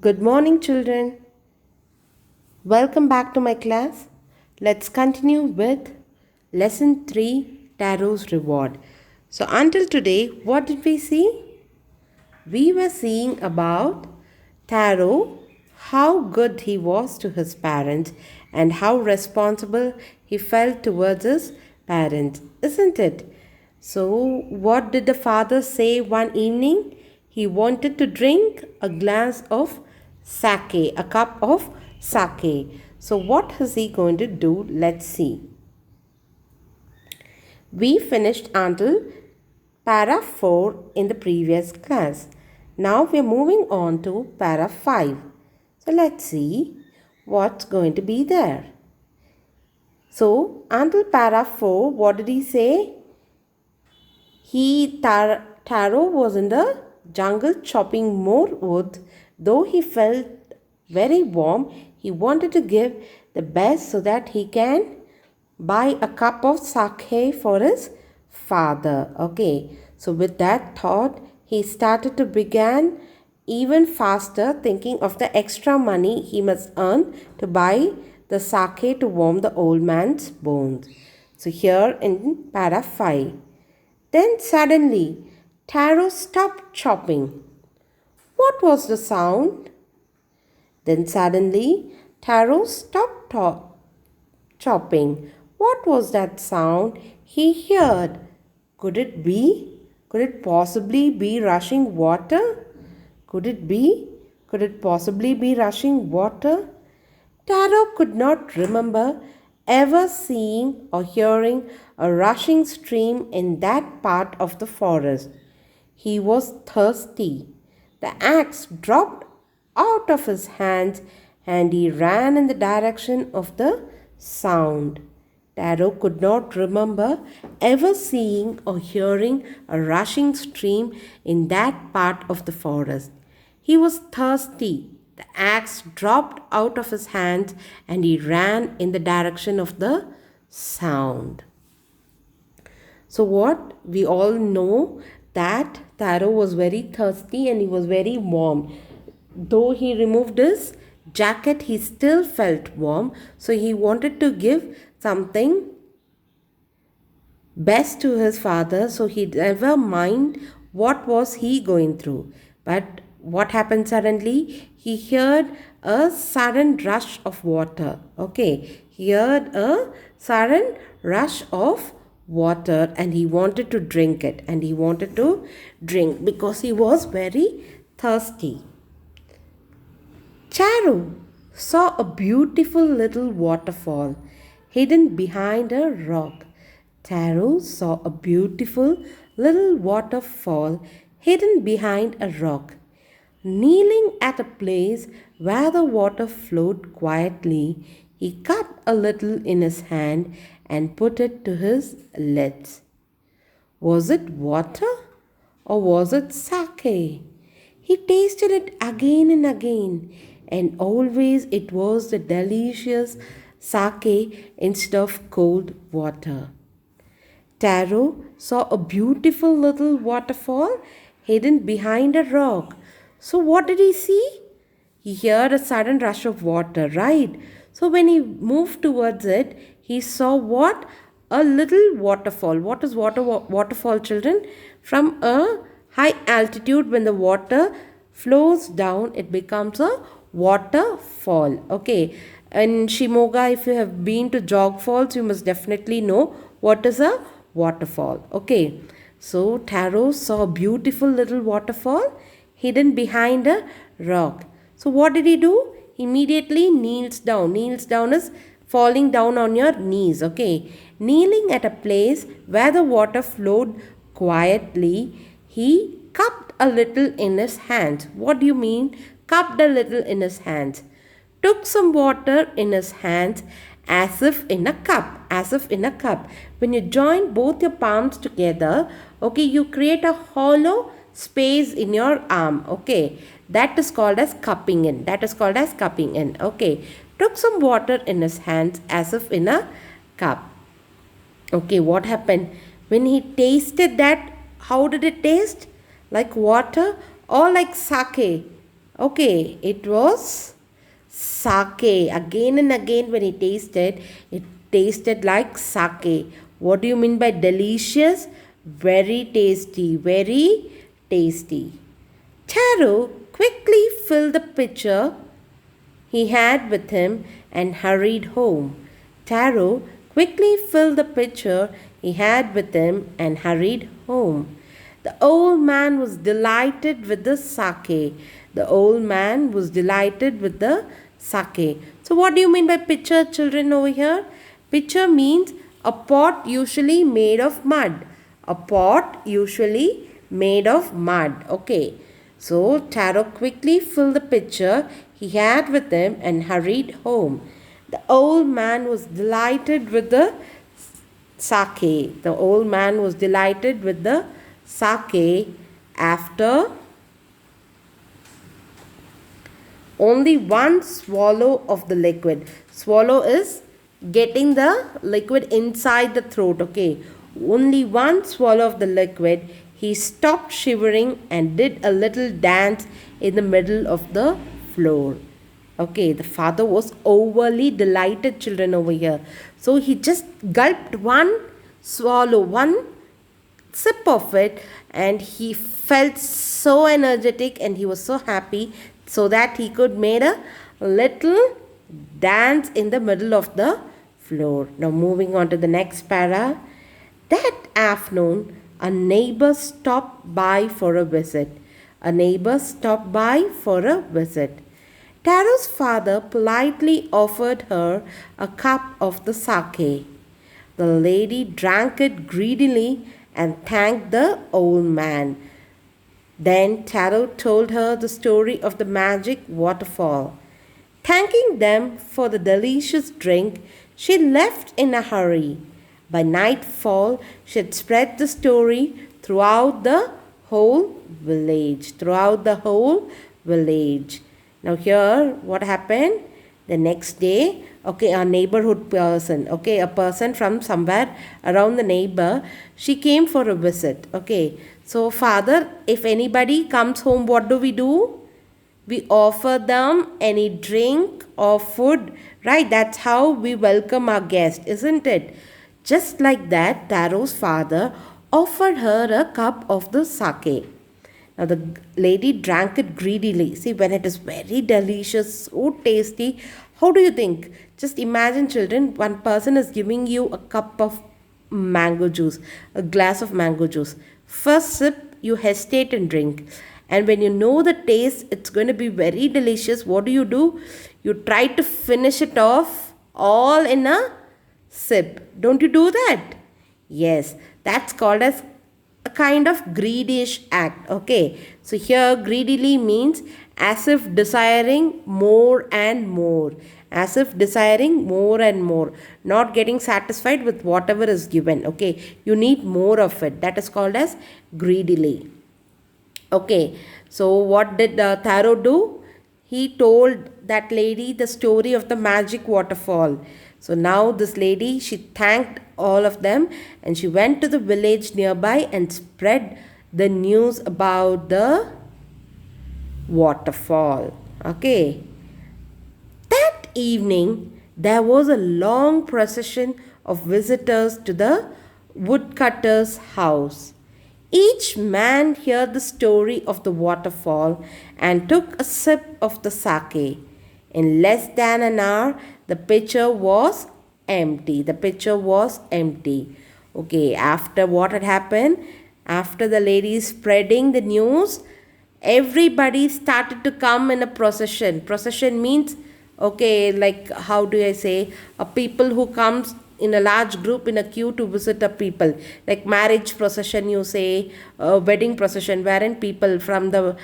Good morning, children. Welcome back to my class. Let's continue with lesson 3 Taro's Reward. So, until today, what did we see? We were seeing about Taro, how good he was to his parents and how responsible he felt towards his parents, isn't it? So, what did the father say one evening? He wanted to drink a glass of sake, a cup of sake. So, what is he going to do? Let's see. We finished until para 4 in the previous class. Now we are moving on to para 5. So let's see what's going to be there. So until para 4, what did he say? Taro was in the jungle chopping more wood. Though he felt very warm, he wanted to give the best so that he can buy a cup of sake for his father. Okay, so with that thought, he started to begin even faster, thinking of the extra money he must earn to buy the sake to warm the old man's bones. So here in para 5. Then suddenly, Taro stopped chopping. What was the sound? Then suddenly, Taro stopped chopping. What was that sound he heard? Could it be? Could it possibly be rushing water? Could it be? Could it possibly be rushing water? Taro could not remember ever seeing or hearing a rushing stream in that part of the forest. He was thirsty. The axe dropped out of his hands and he ran in the direction of the sound. Taro could not remember ever seeing or hearing a rushing stream in that part of the forest. He was thirsty. The axe dropped out of his hands and he ran in the direction of the sound. So, what we all know that Taro was very thirsty and he was very warm. Though he removed his jacket, he still felt warm. So, he wanted to give something best to his father. So, he never mind what was he going through. But what happened suddenly? He heard a sudden rush of water. Okay, he heard a sudden rush of water and he wanted to drink it, and he wanted to drink because he was very thirsty. Charu saw a beautiful little waterfall hidden behind a rock. Taro saw a beautiful little waterfall hidden behind a rock. Kneeling at a place where the water flowed quietly, he cut a little in his hand and put it to his lips. Was it water or was it sake? He tasted it again and again, and always it was the delicious sake instead of cold water. Taro saw a beautiful little waterfall hidden behind a rock. So, what did he see? He heard a sudden rush of water, right? So, when he moved towards it, he saw what? A little waterfall. What is waterfall, children? From a high altitude, when the water flows down, it becomes a waterfall. Okay. In Shimoga, if you have been to Jog Falls, you must definitely know what is a waterfall. Okay. So, Taro saw a beautiful little waterfall hidden behind a rock. So what did he do? He immediately kneels down. Kneels down is falling down on your knees. Okay. Kneeling at a place where the water flowed quietly, he cupped a little in his hands. What do you mean? Cupped a little in his hands. Took some water in his hands as if in a cup. As if in a cup. When you join both your palms together, okay, you create a hollow space in your arm. Okay, that is called as cupping in. That is called as cupping in. Okay, took some water in his hands as if in a cup. Okay, what happened when he tasted that? How did it taste? Like water or like sake? Okay, it was sake. Again and again, when he tasted, it tasted like sake. What do you mean by delicious? Very tasty, very tasty. Taro quickly filled the pitcher he had with him and hurried home. Taro quickly filled the pitcher he had with him and hurried home. The old man was delighted with the sake. The old man was delighted with the sake. So, what do you mean by pitcher, children, over here? Pitcher means a pot usually made of mud. A pot usually made of mud. Okay. So, Taro quickly filled the pitcher he had with him and hurried home. The old man was delighted with the sake. The old man was delighted with the sake after only one swallow of the liquid. Swallow is getting the liquid inside the throat. Okay. Only one swallow of the liquid. He stopped shivering and did a little dance in the middle of the floor. Okay, the father was overly delighted, children, over here. So he just gulped one swallow, one sip of it, and he felt so energetic and he was so happy, so that he could make a little dance in the middle of the floor. Now moving on to the next para. That afternoon, a neighbor stopped by for a visit. A neighbor stopped by for a visit. Taro's father politely offered her a cup of the sake. The lady drank it greedily and thanked the old man. Then Taro told her the story of the magic waterfall. Thanking them for the delicious drink, she left in a hurry. By nightfall, she had spread the story throughout the whole village. Throughout the whole village. Now here, what happened? The next day, okay, a neighborhood person, okay, a person from somewhere around the neighbor, she came for a visit, okay. So, father, if anybody comes home, what do? We offer them any drink or food, right? That's how we welcome our guest, isn't it? Just like that, Taro's father offered her a cup of the sake. Now the lady drank it greedily. See, when it is very delicious, so tasty, how do you think? Just imagine, children, one person is giving you a cup of mango juice, a glass of mango juice. First sip, you hesitate and drink. And when you know the taste, it's going to be very delicious. What do? You try to finish it off all in a sip. Don't you do that? Yes, that's called as a kind of greedish act. Okay, so here greedily means as if desiring more and more, as if desiring more and more, not getting satisfied with whatever is given. Okay, you need more of it. That is called as greedily. Okay, so what did Taro do? He told that lady the story of the magic waterfall. So now this lady, she thanked all of them and she went to the village nearby and spread the news about the waterfall. Okay. That evening, there was a long procession of visitors to the woodcutter's house. Each man heard the story of the waterfall and took a sip of the sake. In less than an hour, the pitcher was empty. The pitcher was empty. Okay, after what had happened, after the lady spreading the news, everybody started to come in a procession. Procession means, okay, like how do I say, a people who comes in a large group in a queue to visit a people, like marriage procession, you say, wedding procession, wherein people from the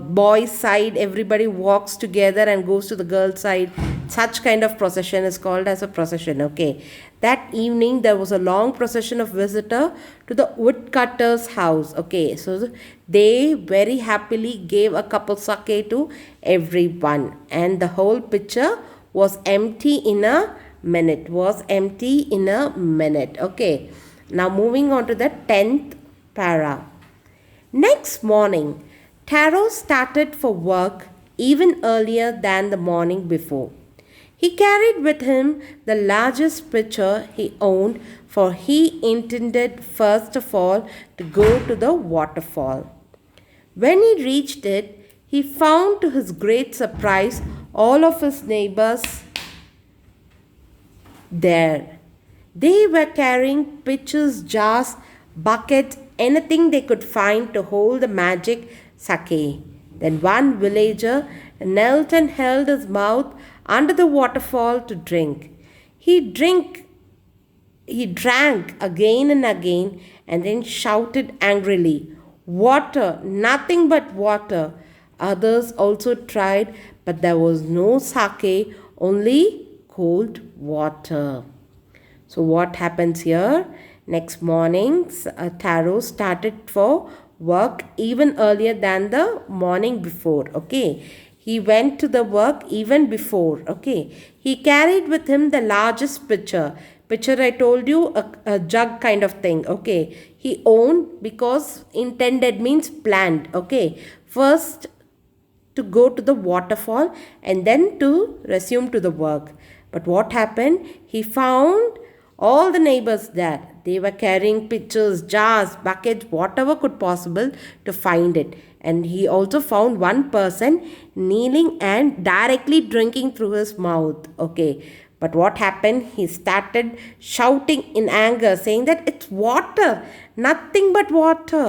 boys side, everybody walks together and goes to the girls side. Such kind of procession is called as a procession. Okay, that evening there was a long procession of visitor to the woodcutter's house. Okay, so they very happily gave a cup of sake to everyone, and the whole pitcher was empty in a minute. Okay, now moving on to the 10th para. Next morning, Taro started for work even earlier than the morning before. He carried with him the largest pitcher he owned, for he intended first of all to go to the waterfall. When he reached it, he found to his great surprise all of his neighbors there. They were carrying pitchers, jars, buckets, anything they could find to hold the magic sake. Then one villager knelt and held his mouth under the waterfall to drink. He drink he drank again and again and then shouted angrily, "Water, nothing but water." Others also tried, but there was no sake, only cold water. So, what happens here? Next morning, Taro started for work even earlier than the morning before. Okay. He went to the work even before. Okay. He carried with him the largest pitcher. Pitcher, I told you, a jug kind of thing. Okay. He owned, because intended means planned. Okay. First to go to the waterfall and then to resume to the work. But what happened? He found all the neighbors there. They were carrying pitchers, jars, buckets, whatever could possible to find it. And he also found one person kneeling and directly drinking through his mouth. Okay. But what happened? He started shouting in anger, saying that it's water, nothing but water.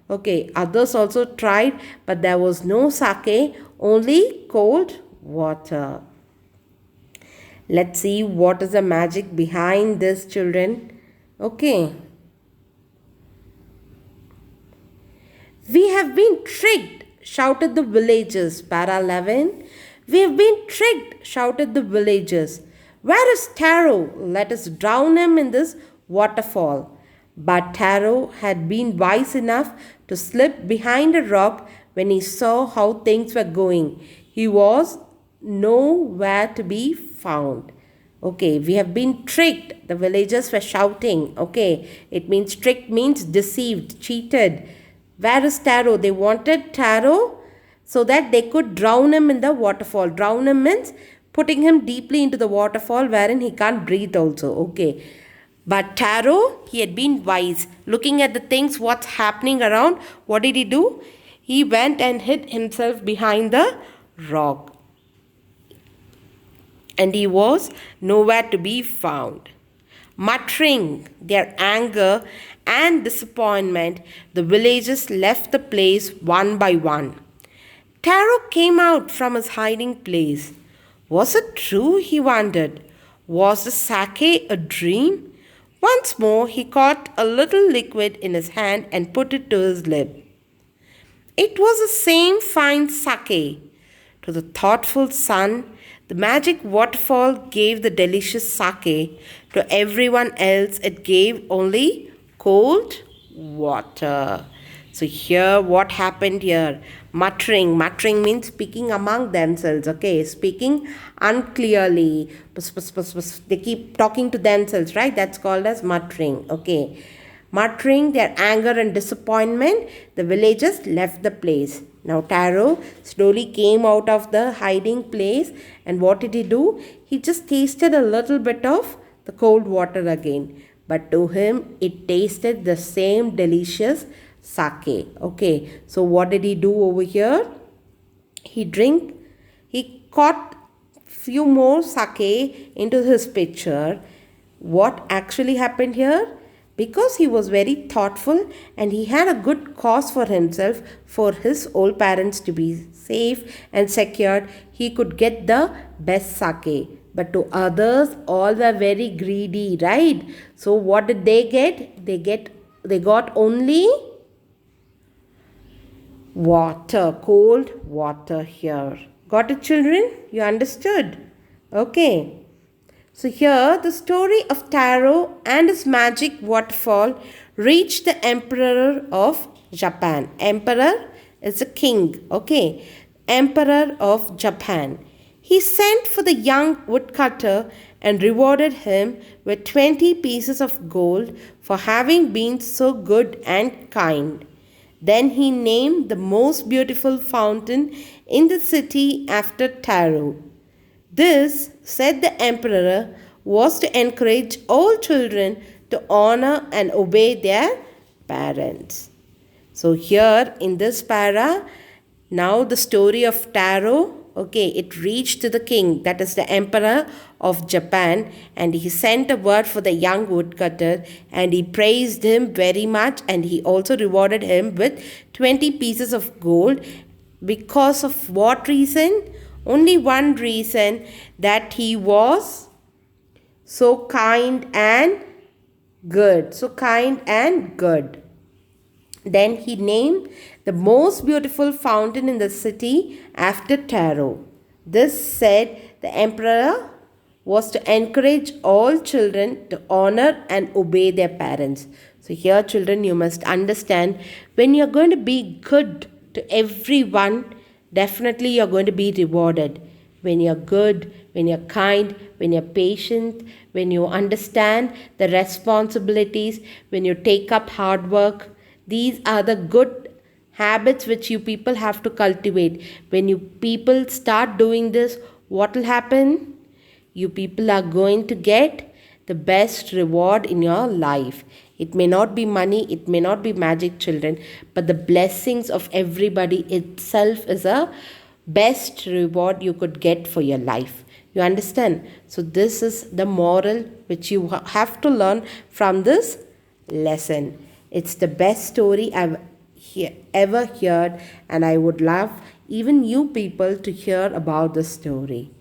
Okay. Others also tried, but there was no sake, only cold water. Let's see what is the magic behind this, children. Okay. "We have been tricked," shouted the villagers. Para 11. "We have been tricked," shouted the villagers. "Where is Taro? Let us drown him in this waterfall." But Taro had been wise enough to slip behind a rock when he saw how things were going. He was nowhere to be found. Okay, "we have been tricked," the villagers were shouting. Okay, it means tricked means deceived, cheated. Where is Taro? They wanted Taro so that they could drown him in the waterfall. Drown him means putting him deeply into the waterfall wherein he can't breathe also. Okay. But Taro, he had been wise. Looking at the things, what's happening around, what did he do? He went and hid himself behind the rock. And he was nowhere to be found. Muttering their anger and disappointment, the villagers left the place one by one. Taro came out from his hiding place. Was it true, he wondered? Was the sake a dream? Once more, he caught a little liquid in his hand and put it to his lip. It was the same fine sake. To the thoughtful son, the magic waterfall gave the delicious sake. To everyone else, it gave only cold water. So here, what happened here? Muttering. Muttering means speaking among themselves. Okay, speaking unclearly. They keep talking to themselves, right? That's called as muttering. Okay. Muttering their anger and disappointment, the villagers left the place. Now Taro slowly came out of the hiding place, and what did he do? He just tasted a little bit of the cold water again. But to him, it tasted the same delicious sake. Okay, so what did he do over here? He caught few more sake into his pitcher. What actually happened here? Because he was very thoughtful and he had a good cause for himself, for his old parents to be safe and secured, he could get the best sake. But to others, all were very greedy, right? So what did they get? They got only water, cold water here. Got it, children? You understood? Okay. So here the story of Taro and his magic waterfall reached the Emperor of Japan. Emperor is a king. Okay. Emperor of Japan. He sent for the young woodcutter and rewarded him with 20 pieces of gold for having been so good and kind. Then he named the most beautiful fountain in the city after Taro. This, said the emperor, was to encourage all children to honor and obey their parents. So, here in this para, now the story of Taro, okay, it reached to the king, that is the emperor of Japan, and he sent a word for the young woodcutter and he praised him very much, and he also rewarded him with 20 pieces of gold. Because of what reason? Only one reason, that he was so kind and good. So kind and good. Then he named the most beautiful fountain in the city after Taro. This, said the emperor, was to encourage all children to honor and obey their parents. So, here, children, you must understand, when you're going to be good to everyone, definitely you're going to be rewarded. When you're good, when you're kind, when you're patient, when you understand the responsibilities, when you take up hard work, these are the good habits which you people have to cultivate. When you people start doing this, what will happen? You people are going to get the best reward in your life. It may not be money, it may not be magic, children, but the blessings of everybody itself is a best reward you could get for your life. You understand? So, this is the moral which you have to learn from this lesson. It's the best story I've ever heard, and I would love even you people to hear about this story.